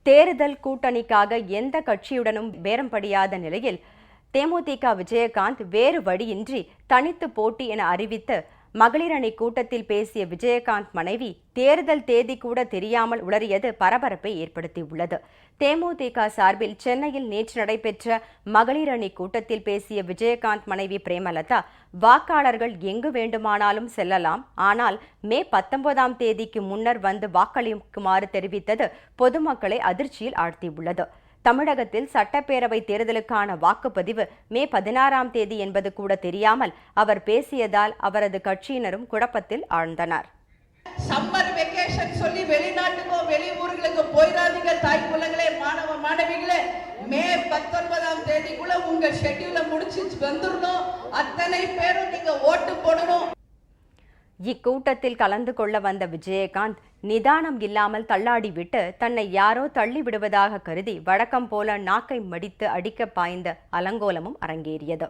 தேர்தல் கூட்டணிக்காக எந்த கட்சியுடனும் பேரம்படியாத நிலையில் தேமுதிக விஜயகாந்த் வேறு வழியின்றி தனித்து போட்டி என அறிவித்து மகளிர் அணி கூட்டத்தில் பேசிய விஜயகாந்த் மனைவி தேர்தல் தேதி கூட தெரியாமல் உளறியது பரபரப்பை ஏற்படுத்தியுள்ளது. தேமுதிக சார்பில் சென்னையில் நேற்று நடைபெற்ற மகளிர் அணி கூட்டத்தில் பேசிய விஜயகாந்த் மனைவி பிரேமலதா, வாக்காளர்கள் எங்கு வேண்டுமானாலும் செல்லலாம், ஆனால் மே 19ஆம் தேதிக்கு முன்னர் வந்து வாக்களிக்குமாறு தெரிவித்தது பொதுமக்களை அதிர்ச்சியில் ஆழ்த்தியுள்ளது. தமிழகத்தில் சட்டப்பேரவை தேர்தலுக்கான வாக்குப்பதிவு மே 16ஆம் தேதி என்பது கூட தெரியாமல் அவர் பேசியதால் அவரது கட்சியினரும் குழப்பத்தில் ஆழ்ந்தனர். சம்மர் வெக்கேஷன் சொல்லி வெளிநாட்டுக்கோ வெளியூர்களுக்கு போயிடாதீங்க தாய் குலங்களே, மாணவ மாணவிகளே. மே 19ஆம் தேதிக்குள்ள உங்க ஷெட்யூல முடிச்சு வந்துடணும். அத்தனை பேரும் நீங்க ஓட்டு போடணும். இக்கூட்டத்தில் கலந்து கொள்ள வந்த விஜயகாந்த் நிதானம் இல்லாமல் தள்ளாடிவிட்டு தன்னை யாரோ தள்ளி விடுவதாக கருதி வழக்கம் போல நாக்கை மடித்து அடிக்க பாய்ந்த அலங்கோலமும் அரங்கேறியது.